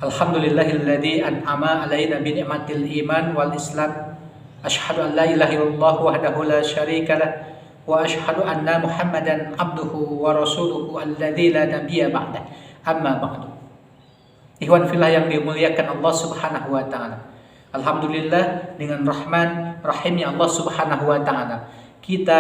Alhamdulillahilladzi an'ama alaina bi ni'matil iman wal islam. Asyhadu an la ilaha illallah wahdahu la syarika lah wa asyhadu anna Muhammadan abduhu wa rasuluhu alladzi la nabiyya ba'dah. Amma ba'du. Ikhwan fillah yang dimuliakan Allah Subhanahu wa taala. Alhamdulillah, dengan rahman rahimnya Allah Subhanahu wa taala, kita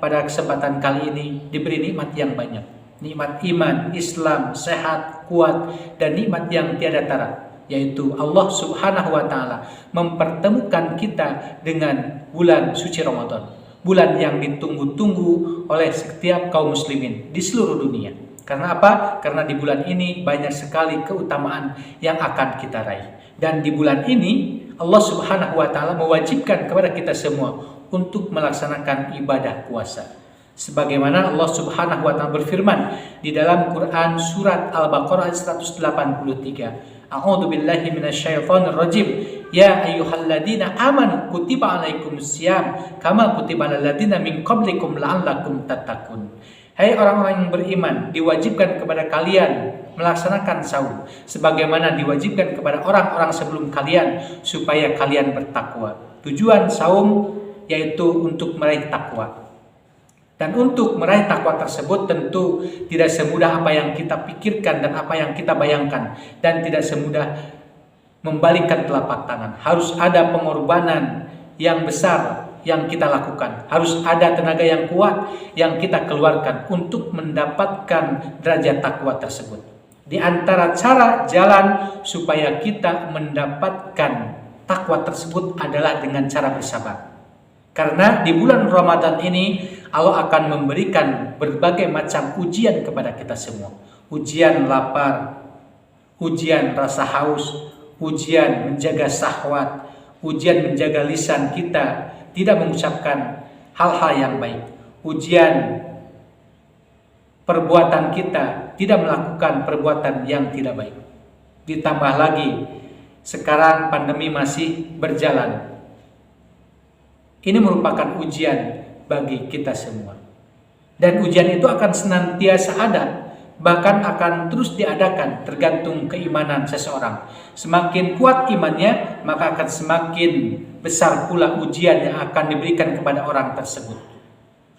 pada kesempatan kali ini diberi nikmat yang banyak. Nikmat iman, Islam, sehat, kuat, dan nikmat yang tiada tara, yaitu Allah Subhanahu wa taala mempertemukan kita dengan bulan suci Ramadan, bulan yang ditunggu-tunggu oleh setiap kaum muslimin di seluruh dunia. Karena apa? Karena di bulan ini banyak sekali keutamaan yang akan kita raih. Dan di bulan ini Allah Subhanahu wa taala mewajibkan kepada kita semua untuk melaksanakan ibadah puasa. Sebagaimana Allah Subhanahu wa taala berfirman di dalam Quran surat Al-Baqarah ayat 183. A'udzu billahi minasyaitonir rajim. Ya ayyuhalladzina amanu kutiba alaikumusiyam kama kutiba alal ladzina min qablikum la'allakum tattaqun. Hai orang-orang yang beriman, diwajibkan kepada kalian melaksanakan saum sebagaimana diwajibkan kepada orang-orang sebelum kalian supaya kalian bertakwa. Tujuan saum yaitu untuk meraih takwa. Dan untuk meraih takwa tersebut tentu tidak semudah apa yang kita pikirkan dan apa yang kita bayangkan, dan tidak semudah membalikkan telapak tangan. Harus ada pengorbanan yang besar yang kita lakukan. Harus ada tenaga yang kuat yang kita keluarkan untuk mendapatkan derajat takwa tersebut. Di antara cara jalan supaya kita mendapatkan takwa tersebut adalah dengan cara bersabar. Karena di bulan Ramadan ini Allah akan memberikan berbagai macam ujian kepada kita semua. Ujian lapar, ujian rasa haus, ujian menjaga syahwat, ujian menjaga lisan kita tidak mengucapkan hal-hal yang baik, ujian perbuatan kita tidak melakukan perbuatan yang tidak baik. Ditambah lagi sekarang pandemi masih berjalan. Ini merupakan ujian bagi kita semua. Dan ujian itu akan senantiasa ada, bahkan akan terus diadakan tergantung keimanan seseorang. Semakin kuat imannya, maka akan semakin besar pula ujian yang akan diberikan kepada orang tersebut.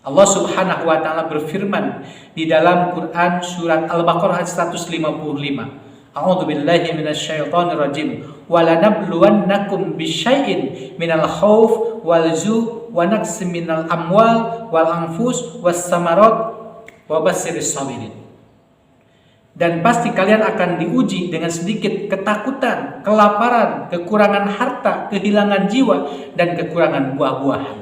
Allah Subhanahu wa taala berfirman di dalam Quran surat Al-Baqarah ayat 155. A'udzu billahi minasyaitonir rajim. Wa lanabluwannakum bisyai'in minal khauf wal ju' wa naqsin minal amwal wal anfus was samarat wa basyiris sabirin. Dan pasti kalian akan diuji dengan sedikit ketakutan, kelaparan, kekurangan harta, kehilangan jiwa, dan kekurangan buah-buahan.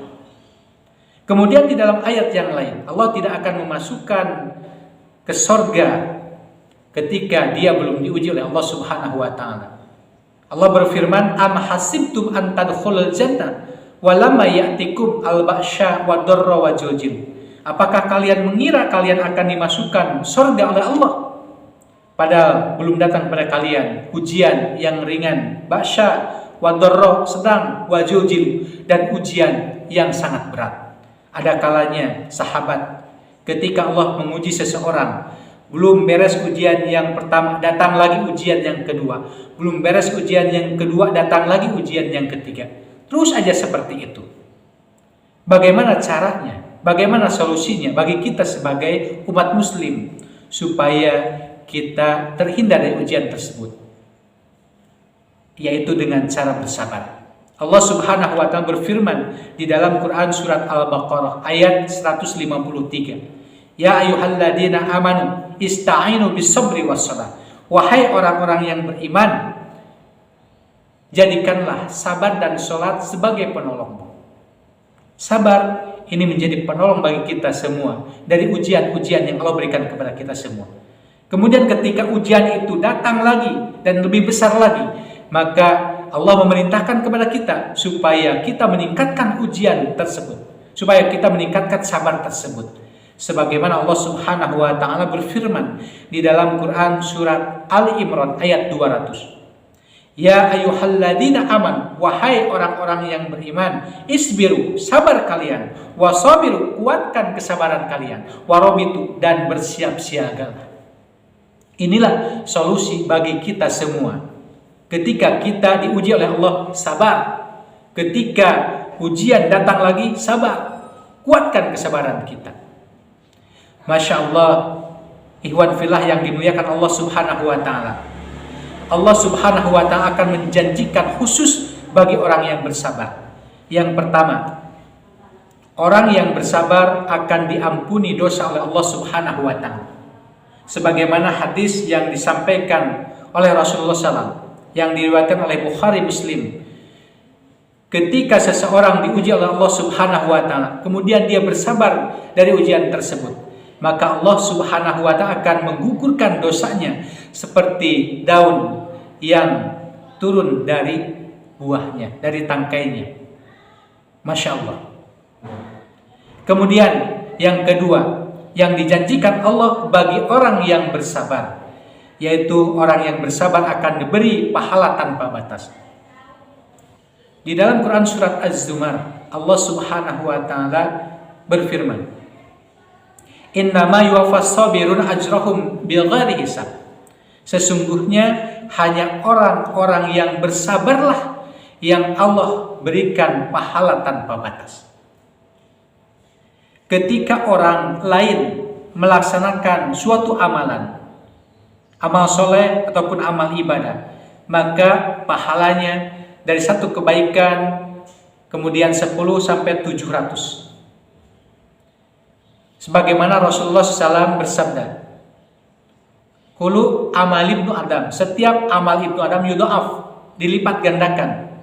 Kemudian di dalam ayat yang lain, Allah tidak akan memasukkan ke sorga ketika dia belum diuji oleh Allah Subhanahu wa taala. Allah berfirman, "Am hasibtum an tadkhulul jannah wa lamma ya'tikum al-ba'sya wa darra wa zulzil." Apakah kalian mengira kalian akan dimasukkan surga oleh Allah padahal belum datang kepada kalian ujian yang ringan, ba'sya wa darra sedang, wa zulzil dan ujian yang sangat berat. Ada kalanya sahabat ketika Allah menguji seseorang, belum beres ujian yang pertama, datang lagi ujian yang kedua. Belum beres ujian yang kedua, datang lagi ujian yang ketiga. Terus aja seperti itu. Bagaimana caranya? Bagaimana solusinya bagi kita sebagai umat muslim supaya kita terhindar dari ujian tersebut? Yaitu dengan cara bersabar. Allah Subhanahu wa taala berfirman di dalam Quran surat Al-Baqarah ayat 153. Ya ayyuhalladzina amanu ista'inu bis-sabri was-salah. Wahai orang-orang yang beriman, jadikanlah sabar dan sholat sebagai penolongmu. Sabar ini menjadi penolong bagi kita semua dari ujian-ujian yang Allah berikan kepada kita semua. Kemudian ketika ujian itu datang lagi dan lebih besar lagi, maka Allah memerintahkan kepada kita supaya kita meningkatkan ujian tersebut, supaya kita meningkatkan sabar tersebut. Sebagaimana Allah Subhanahu wa taala berfirman di dalam Quran surat Ali Imran ayat 200. Ya ayyuhalladzina aman, wahai orang-orang yang beriman, isbiru, sabar kalian, wasabiru, kuatkan kesabaran kalian, warobitu, dan bersiap siaga. Inilah solusi bagi kita semua Ketika kita diuji oleh Allah, sabar. Ketika ujian datang lagi, sabar. Kuatkan kesabaran kita. Masya Allah, ikhwan fillah yang dimuliakan Allah Subhanahu wa ta'ala. Allah Subhanahu wa ta'ala akan menjanjikan khusus bagi orang yang bersabar. Yang pertama, orang yang bersabar akan diampuni dosa oleh Allah Subhanahu wa ta'ala. Sebagaimana hadis yang disampaikan oleh Rasulullah SAW, yang diriwayatkan oleh Bukhari Muslim. Ketika seseorang diuji oleh Allah Subhanahu wa ta'ala, kemudian dia bersabar dari ujian tersebut, maka Allah Subhanahu wa ta'ala akan menggugurkan dosanya seperti daun yang turun dari buahnya, dari tangkainya. Masya Allah. Kemudian yang kedua, yang dijanjikan Allah bagi orang yang bersabar, yaitu orang yang bersabar akan diberi pahala tanpa batas. Di dalam Quran surat Az-Zumar, Allah Subhanahu wa ta'ala berfirman, "Innama yuwaffas sabirun ajrahum bighairi hisab." Sesungguhnya hanya orang-orang yang bersabarlah yang Allah berikan pahala tanpa batas. Ketika orang lain melaksanakan suatu amalan, amal soleh ataupun amal ibadah, maka pahalanya dari satu kebaikan kemudian 10 sampai 700. Sebagaimana Rasulullah SAW bersabda, "Kullu amal ibnu Adam," setiap amal ibnu Adam yudha'af, dilipat gandakan.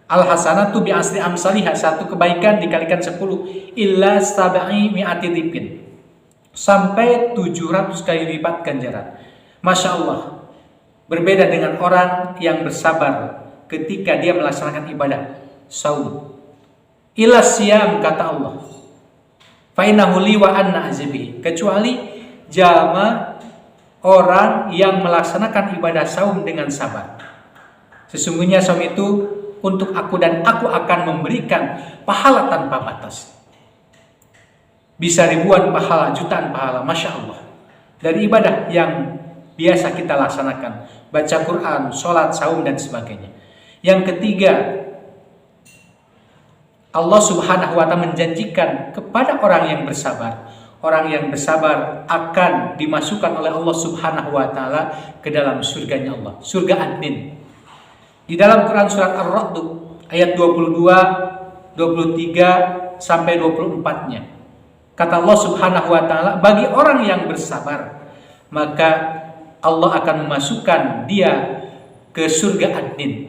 Al-hasanatu bi asli amsalihah, satu kebaikan dikalikan 10, illa sab'i mi'ati dhifin, sampai 700 kali lipat ganjaran. Masya Allah, berbeda dengan orang yang bersabar ketika dia melaksanakan ibadah saum. Ila siyam, kata Allah, fa innahu li wa anna azibi, kecuali jama orang yang melaksanakan ibadah saum dengan sabar. Sesungguhnya saum itu untuk aku dan aku akan memberikan pahala tanpa batas. Bisa ribuan pahala, jutaan pahala, Masya Allah, dari ibadah yang biasa kita laksanakan, baca Quran, sholat, saum, dan sebagainya. Yang ketiga, Allah Subhanahu wa ta'ala menjanjikan kepada orang yang bersabar. Orang yang bersabar akan dimasukkan oleh Allah Subhanahu wa ta'ala ke dalam surganya Allah, surga adnin. Di dalam Quran surat Ar-Ra'd ayat 22, 23 sampai 24-nya, kata Allah Subhanahu wa ta'ala, bagi orang yang bersabar, maka Allah akan memasukkan dia ke surga adnin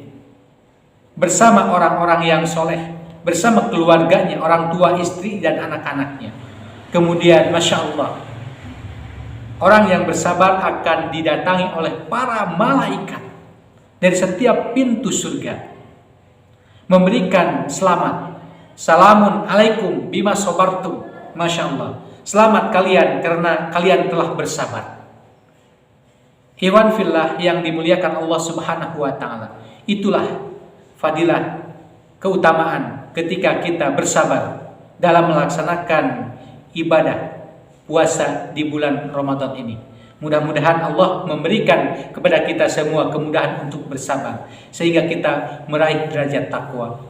bersama orang-orang yang soleh, bersama keluarganya, orang tua, istri, dan anak-anaknya. Kemudian Masya Allah, orang yang bersabar akan didatangi oleh para malaikat dari setiap pintu surga, memberikan selamat. Salamun alaikum bima sabartum. Masya Allah, selamat kalian karena kalian telah bersabar. Ikhwan fillah yang dimuliakan Allah Subhanahu wa ta'ala, itulah fadilah, keutamaan ketika kita bersabar dalam melaksanakan ibadah puasa di bulan Ramadan ini. Mudah-mudahan Allah memberikan kepada kita semua kemudahan untuk bersabar, sehingga kita meraih derajat takwa.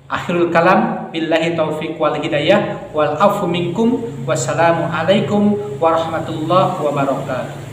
Akhirul kalam, billahi taufiq wal hidayah, wal afu minkum, wassalamu alaikum warahmatullahi wabarakatuh.